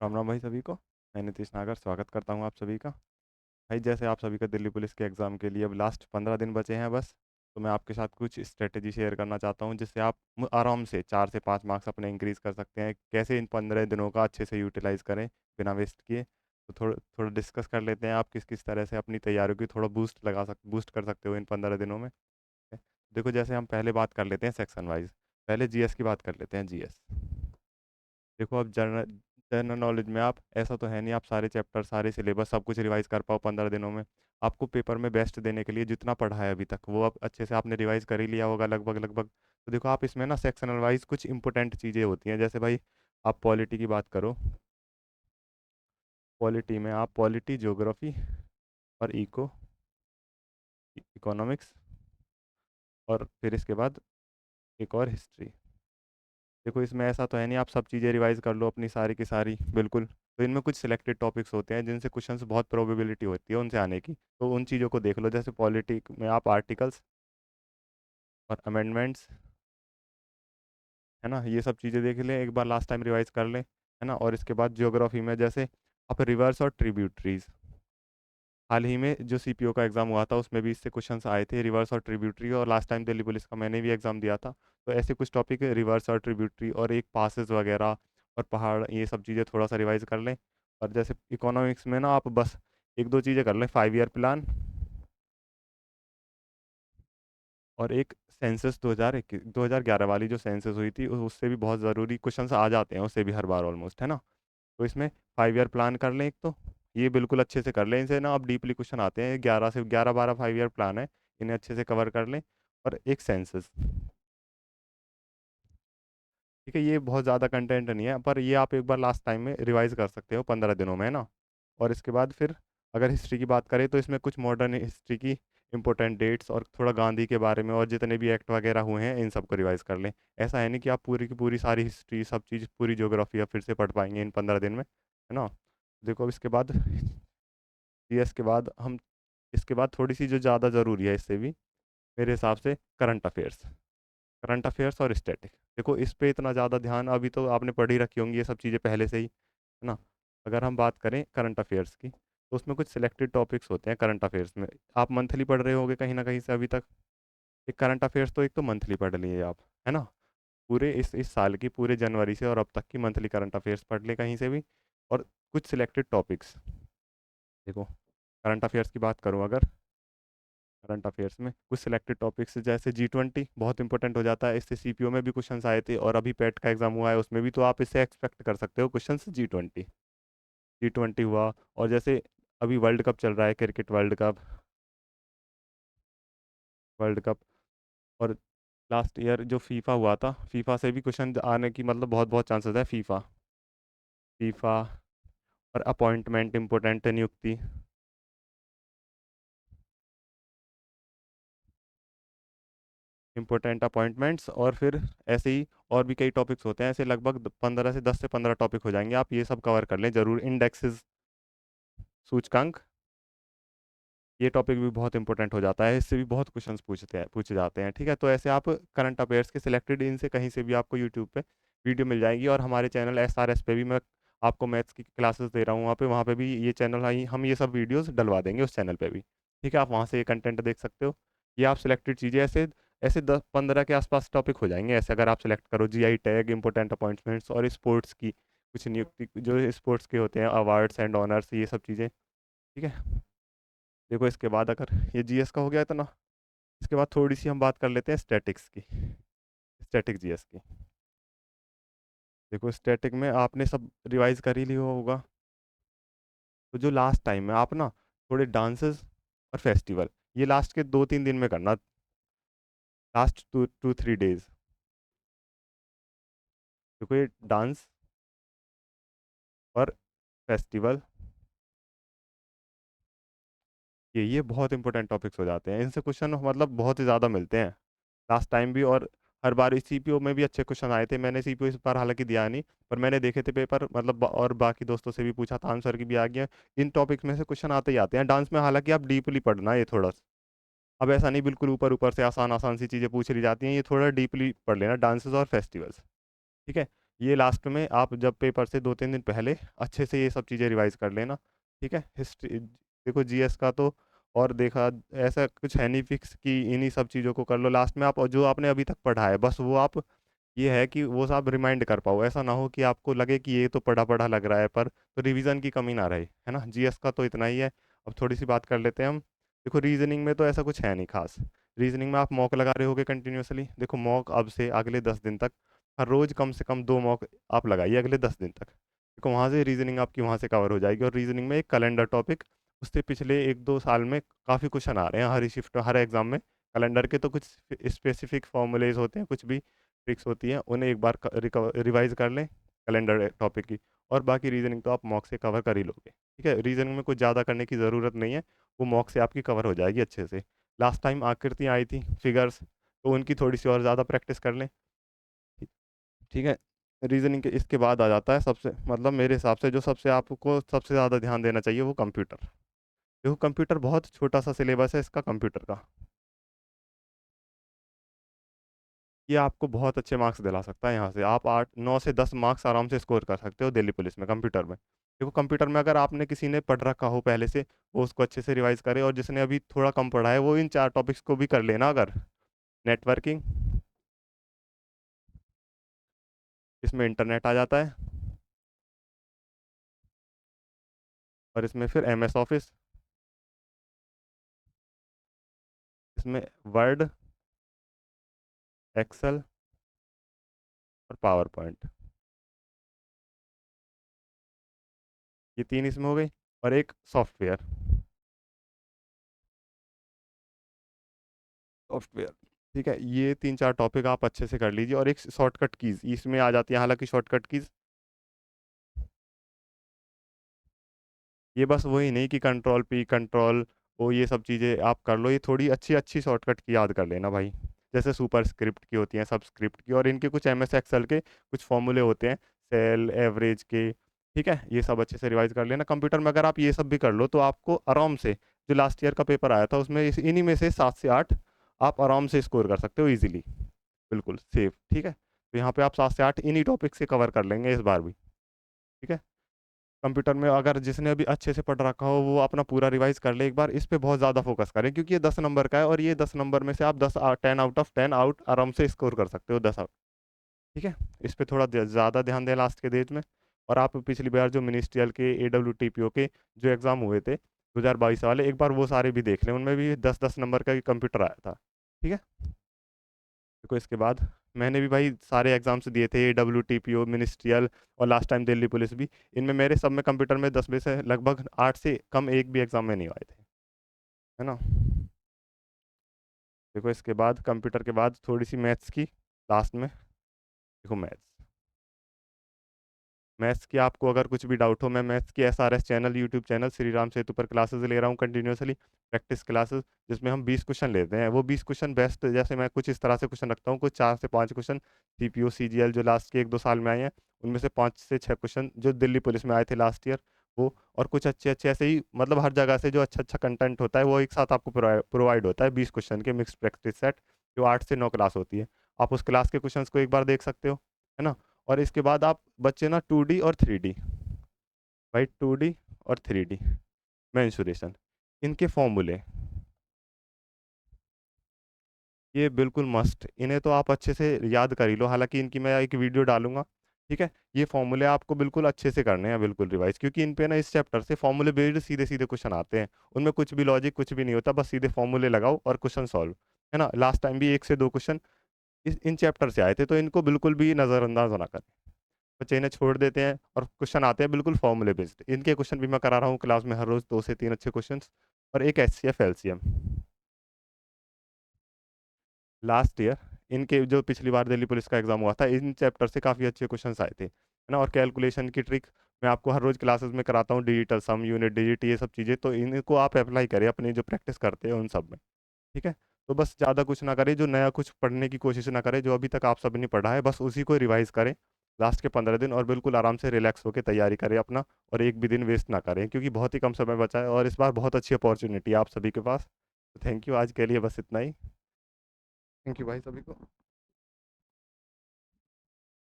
राम राम भाई सभी को। मैं नीतीश नागर स्वागत करता हूँ आप सभी का। भाई जैसे आप सभी का दिल्ली पुलिस के एग्ज़ाम के लिए अब लास्ट 15 दिन बचे हैं बस। तो मैं आपके साथ कुछ स्ट्रेटेजी शेयर करना चाहता हूँ जिससे आप आराम से 4 से 5 मार्क्स अपने इंक्रीज़ कर सकते हैं। कैसे इन 15 दिनों का अच्छे से यूटिलाइज़ करें बिना वेस्ट किए। तो थोड़ा थोड़ा डिस्कस कर लेते हैं आप किस किस तरह से अपनी तैयारियों की थोड़ा बूस्ट कर सकते हो इन 15 दिनों में। देखो जैसे हम पहले बात कर लेते हैं सेक्शन वाइज। पहले जीएस की बात कर लेते हैं जीएस। देखो अब जनरल जनरल नॉलेज में आप ऐसा तो है नहीं आप सारे चैप्टर सारे सिलेबस सब कुछ रिवाइज कर पाओ 15 दिनों में। आपको पेपर में बेस्ट देने के लिए जितना पढ़ा है अभी तक वो अब अच्छे से आपने रिवाइज कर ही लिया होगा लगभग लगभग। तो देखो आप इसमें ना सेक्शनल वाइज कुछ इंपॉर्टेंट चीज़ें होती हैं जैसे भाई आप पॉलिटी की बात करो। पॉलिटी में आप पॉलिटी ज्योग्राफी और इकोनॉमिक्स और फिर इसके बाद एक और हिस्ट्री। देखो इसमें ऐसा तो है नहीं आप सब चीज़ें रिवाइज कर लो अपनी सारी की सारी बिल्कुल। तो इनमें कुछ सिलेक्टेड टॉपिक्स होते हैं जिनसे क्वेश्चंस बहुत प्रोबेबिलिटी होती है उनसे आने की। तो उन चीज़ों को देख लो जैसे पॉलिटी में आप आर्टिकल्स और अमेंडमेंट्स है ना ये सब चीज़ें देख लें एक बार लास्ट टाइम रिवाइज कर लें है ना। और इसके बाद ज्योग्राफी में जैसे आप रिवर्स और ट्रिब्यूटरीज। हाल ही में जो सीपीओ का एग्ज़ाम हुआ था उसमें भी इससे क्वेश्चंस आए थे रिवर्स और ट्रिब्यूटरी और लास्ट टाइम दिल्ली पुलिस का मैंने भी एग्ज़ाम दिया था। तो ऐसे कुछ टॉपिक रिवर्स और ट्रिब्यूटरी और एक पासेस वगैरह और पहाड़ ये सब चीज़ें थोड़ा सा रिवाइज कर लें। और जैसे इकोनॉमिक्स में ना आप बस एक दो चीज़ें कर लें 5 ईयर प्लान और एक सेंसस 2011 वाली जो सेंसस हुई थी उससे भी बहुत ज़रूरी क्वेश्चंस आ जाते हैं उससे भी हर बार ऑलमोस्ट है ना। तो इसमें 5 ईयर प्लान कर लें एक तो ये बिल्कुल अच्छे से कर लें इनसे ना अब डीपली क्वेश्चन आते हैं 11 से 12 5 ईयर प्लान है। इन्हें अच्छे से कवर कर लें। और एक सेंसस। ठीक है ये बहुत ज़्यादा कंटेंट नहीं है पर ये आप एक बार लास्ट टाइम में रिवाइज कर सकते हो 15 दिनों में है ना। और इसके बाद फिर अगर हिस्ट्री की बात करें तो इसमें कुछ मॉडर्न हिस्ट्री की इंपॉर्टेंट डेट्स और थोड़ा गांधी के बारे में और जितने भी एक्ट वगैरह हुए हैं इन सबको रिवाइज कर लें। ऐसा है नहीं कि आप पूरी की पूरी सारी हिस्ट्री सब चीज़ पूरी ज्योग्राफी आप फिर से पढ़ पाएंगे इन 15 दिन में है ना। देखो अब इसके बाद जीएस के बाद हम इसके बाद थोड़ी सी जो ज़्यादा ज़रूरी है इससे भी मेरे हिसाब से करंट अफेयर्स और स्टैटिक। देखो इस पे इतना ज़्यादा ध्यान अभी तो आपने पढ़ ही रखी होंगी ये सब चीज़ें पहले से ही है ना। अगर हम बात करें करंट अफेयर्स की तो उसमें कुछ सिलेक्टेड टॉपिक्स होते हैं करंट अफेयर्स में। आप मंथली पढ़ रहे होगे कहीं ना कहीं से अभी तक। एक करंट अफेयर्स तो एक तो मंथली पढ़ लिए आप है ना। पूरे इस साल की पूरे जनवरी से और अब तक की मंथली करंट अफेयर्स पढ़ ले कहीं से भी। और कुछ सिलेक्टेड टॉपिक्स देखो करंट अफेयर्स की बात करूँ अगर करंट अफेयर्स में कुछ सिलेक्टेड टॉपिक्स जैसे G20 बहुत इंपॉर्टेंट हो जाता है इससे सीपीओ में भी क्वेश्चंस आए थे और अभी पेट का एग्जाम हुआ है उसमें भी तो आप इससे एक्सपेक्ट कर सकते हो क्वेश्चंस G20 हुआ। और जैसे अभी वर्ल्ड कप चल रहा है क्रिकेट वर्ल्ड कप और लास्ट ईयर जो फीफा हुआ था फीफा से भी क्वेश्चन आने की मतलब बहुत बहुत चांसेस है। फीफा और अपॉइंटमेंट इंपॉर्टेंट है नियुक्ति इंपॉर्टेंट अपॉइंटमेंट्स और फिर ऐसे ही और भी कई टॉपिक्स होते हैं ऐसे लगभग 15 से 10 से 15 टॉपिक हो जाएंगे आप ये सब कवर कर लें जरूर। इंडेक्सेस सूचकांक ये टॉपिक भी बहुत इंपॉर्टेंट हो जाता है इससे भी बहुत क्वेश्चंस पूछे जाते हैं। ठीक है तो ऐसे आप करंट अफेयर्स के सिलेक्टेड इनसे कहीं से भी आपको यूट्यूब पे वीडियो मिल जाएगी और हमारे चैनल SRS पे भी मैं आपको मैथ्स की क्लासेस दे रहा हूँ वहाँ पे भी ये चैनल हम ये सब वीडियोस डलवा देंगे उस चैनल पे भी। ठीक है आप वहाँ से ये कंटेंट देख सकते हो। ये आप सिलेक्टेड चीज़ें ऐसे ऐसे 10 15 के आसपास टॉपिक हो जाएंगे ऐसे अगर आप सिलेक्ट करो GI टैग इंपॉर्टेंट अपॉइंटमेंट्स और स्पोर्ट्स की कुछ नियुक्ति जो स्पोर्ट्स के होते हैं अवार्ड्स एंड ऑनर्स ये सब चीज़ें। ठीक है देखो इसके बाद अगर ये जीएस का हो गया इतना इसके बाद थोड़ी सी हम बात कर लेते हैं स्टैटिक्स की स्टैटिक जीएस की। देखो स्टैटिक में आपने सब रिवाइज कर ही लिया होगा। तो जो लास्ट टाइम है आप ना थोड़े डांसेस और फेस्टिवल ये लास्ट के 2 3 दिन में करना लास्ट 2 2 3 डेज। देखो ये डांस और फेस्टिवल ये बहुत इंपॉर्टेंट टॉपिक्स हो जाते हैं इनसे क्वेश्चन मतलब बहुत ही ज़्यादा मिलते हैं लास्ट टाइम भी। और हर बार इस सीपीओ में भी अच्छे क्वेश्चन आए थे मैंने सीपीओ इस बार हालांकि दिया नहीं पर मैंने देखे थे पेपर मतलब और बाकी दोस्तों से भी पूछा था आंसर की भी आ गया। इन टॉपिक्स में से क्वेश्चन आते ही आते हैं डांस में हालांकि आप डीपली पढ़ना ये थोड़ा सा। अब ऐसा नहीं बिल्कुल ऊपर ऊपर से आसान आसान सी चीज़ें पूछ ली जाती हैं ये थोड़ा डीपली पढ़ लेना डांसेस और फेस्टिवल्स। ठीक है ये लास्ट में आप जब पेपर से 2-3 दिन पहले अच्छे से ये सब चीज़ें रिवाइज कर लेना। ठीक है, हिस्ट्री देखो जीएस का तो और देखा ऐसा कुछ है नहीं फिक्स कि इन्हीं सब चीज़ों को कर लो लास्ट में आप, और जो आपने अभी तक पढ़ा है बस वो आप, ये है कि वो सब रिमाइंड कर पाओ, ऐसा ना हो कि आपको लगे कि ये तो पढ़ा पढ़ा लग रहा है पर तो रिवीजन की कमी ना रहे, है ना। जीएस का तो इतना ही है। अब थोड़ी सी बात कर लेते हैं हम। देखो रीजनिंग में तो ऐसा कुछ है नहीं खास। रीजनिंग में आप मॉक लगा रहे होगे कंटिन्यूअसली, देखो मॉक अब से अगले 10 दिन तक हर रोज कम से कम 2 मॉक आप लगाइए अगले 10 दिन तक। देखो वहाँ से रीजनिंग आपकी वहाँ से कवर हो जाएगी। और रीजनिंग में एक कैलेंडर टॉपिक, उससे पिछले 1-2 साल में काफ़ी क्वेश्चन आ रहे हैं हर शिफ्ट हर एग्जाम में। कैलेंडर के तो कुछ स्पेसिफिक फॉर्मूलेज होते हैं, कुछ भी ट्रिक्स होती हैं, उन्हें एक बार रिवाइज कर लें कैलेंडर टॉपिक की। और बाकी रीजनिंग तो आप मॉक से कवर कर ही लोगे। ठीक है, रीजनिंग में कुछ ज़्यादा करने की ज़रूरत नहीं है, वो मॉक से आपकी कवर हो जाएगी अच्छे से। लास्ट टाइम आकृतियाँ आई थी फिगर्स, तो उनकी थोड़ी सी और ज़्यादा प्रैक्टिस कर लें। ठीक ठीक है। रीजनिंग के इसके बाद आ जाता है सबसे, मतलब मेरे हिसाब से जो सबसे आपको सबसे ज़्यादा ध्यान देना चाहिए वो कंप्यूटर। देखो कंप्यूटर बहुत छोटा सा सिलेबस है इसका कंप्यूटर का, ये आपको बहुत अच्छे मार्क्स दिला सकता है। यहाँ से आप 8 9 से 10 मार्क्स आराम से स्कोर कर सकते हो दिल्ली पुलिस में कंप्यूटर में। देखो कंप्यूटर में अगर आपने किसी ने पढ़ रखा हो पहले से, वो उसको अच्छे से रिवाइज करे, और जिसने अभी थोड़ा कम पढ़ा है वो इन 4 टॉपिक्स को भी कर लेना। अगर नेटवर्किंग, इसमें इंटरनेट आ जाता है, और इसमें फिर एमएस ऑफिस, इसमें वर्ड, एक्सेल और पावर पॉइंट, ये 3 इसमें हो गई। और एक सॉफ्टवेयर, सॉफ्टवेयर ठीक है, ये 3-4 टॉपिक आप अच्छे से कर लीजिए। और एक शॉर्टकट कीज इसमें आ जाती है, हालांकि शॉर्टकट कीज ये बस वही नहीं कि कंट्रोल पी कंट्रोल ओ ये सब चीज़ें आप कर लो, ये थोड़ी अच्छी अच्छी शॉर्टकट की याद कर लेना भाई। जैसे सुपर स्क्रिप्ट की होती हैं, सब स्क्रिप्ट की, और इनके कुछ एमएस एक्सेल के कुछ फॉर्मूले होते हैं, सेल एवरेज के। ठीक है, ये सब अच्छे से रिवाइज कर लेना। कंप्यूटर में अगर आप ये सब भी कर लो तो आपको आराम से, जो लास्ट ईयर का पेपर आया था उसमें इन्हीं में से 7 से 8 आप आराम से स्कोर कर सकते हो इजीली, बिल्कुल सेफ। ठीक है, तो यहाँ पे आप 7 से 8 इन्हीं टॉपिक से कवर कर लेंगे इस बार भी। ठीक है, कंप्यूटर में अगर जिसने अभी अच्छे से पढ़ रखा हो वो अपना पूरा रिवाइज कर ले एक बार, इस पे बहुत ज़्यादा फोकस करें, क्योंकि ये 10 नंबर का है, और ये 10 नंबर में से आप 10 10 आउट आराम से स्कोर कर सकते हो 10 आउट। ठीक है, इस पे थोड़ा ज़्यादा ध्यान दें लास्ट के डेज में। और आप पिछली बार जो मिनिस्ट्रियल के AWTPO के जो एग्ज़ाम हुए थे 2022 वाले, एक बार वो सारे भी देख लें, उनमें भी 10 10 नंबर का कंप्यूटर आया था। ठीक है, देखो इसके बाद मैंने भी भाई सारे एग्जाम्स दिए थे, AWTPO मिनिस्ट्रियल और लास्ट टाइम दिल्ली पुलिस भी। इनमें मेरे सब में कंप्यूटर में 10 में से लगभग 8 से कम एक भी एग्जाम में नहीं आए थे, है ना। देखो इसके बाद कंप्यूटर के बाद थोड़ी सी मैथ्स की लास्ट में। देखो मैथ्स, मैथ्स की आपको अगर कुछ भी डाउट हो, मैं मैथ्स की SRS channel YouTube channel Shri Ram Setu पर क्लासेस ले रहा हूँ कंटिन्यूसली, प्रैक्टिस क्लासेस, जिसमें हम 20 क्वेश्चन लेते हैं। वो 20 क्वेश्चन बेस्ट, जैसे मैं कुछ इस तरह से क्वेश्चन रखता हूँ, कुछ 4 से 5 क्वेश्चन CPO CGL जो लास्ट के 1-2 साल में आए हैं, उनमें से 5 से 6 क्वेश्चन जो दिल्ली पुलिस में आए थे लास्ट ईयर, वो। और कुछ अच्छे अच्छे ऐसे ही, मतलब हर जगह से जो अच्छा अच्छा कंटेंट होता है वो एक साथ आपको प्रोवाइड होता है 20 क्वेश्चन के मिक्स्ड प्रैक्टिस सेट, जो 8 से 9 क्लास होती है। आप उस क्लास के क्वेश्चंस को एक बार देख सकते हो, है ना। और इसके बाद आप बच्चे ना 2D और 3D, भाई 2D और 3D मेंसुरेशन, इनके फॉर्मूले, ये बिल्कुल मस्ट, इन्हें तो आप अच्छे से याद कर ही लो, हालांकि इनकी मैं एक वीडियो डालूंगा। ठीक है, ये फॉर्मूले आपको बिल्कुल अच्छे से करने हैं, बिल्कुल रिवाइज, क्योंकि इन पे ना इस चैप्टर से फॉर्मूले बेस्ड सीधे सीधे क्वेश्चन आते हैं। उनमें कुछ भी लॉजिक कुछ भी नहीं होता, बस सीधे फॉर्मूले लगाओ और क्वेश्चन सॉल्व, है ना। लास्ट टाइम भी 1 से 2 क्वेश्चन इन चैप्टर से आए थे, तो इनको बिल्कुल भी नज़रअंदाज ना करें। बच्चे इन्हें छोड़ देते हैं और क्वेश्चन आते हैं बिल्कुल फॉर्मूले बेस्ड। इनके क्वेश्चन भी मैं करा रहा हूँ क्लास में हर रोज 2 से 3 अच्छे क्वेश्चन। और एक HCF LCM लास्ट ईयर, इनके जो पिछली बार दिल्ली पुलिस का एग्जाम हुआ था, इन चैप्टर से काफ़ी अच्छे क्वेश्चंस आए थे, है ना। और कैलकुलेशन की ट्रिक मैं आपको हर रोज क्लासेस में कराता हूँ, डिजिटल सम, यूनिट डिजिट, ये सब चीज़ें, तो इनको आप अप्लाई करें अपनी जो प्रैक्टिस करते हैं उन सब में। ठीक है, तो बस ज़्यादा कुछ ना करें, जो नया कुछ पढ़ने की कोशिश ना करें, जो अभी तक आप सब ने पढ़ा है बस उसी को रिवाइज करें लास्ट के 15 दिन, और बिल्कुल आराम से रिलैक्स होकर तैयारी करें अपना। और एक भी दिन वेस्ट ना करें, क्योंकि बहुत ही कम समय बचा है और इस बार बहुत अच्छी अपॉर्चुनिटी है आप सभी के पास। तो थैंक यू, आज के लिए बस इतना ही। थैंक यू भाई सभी को।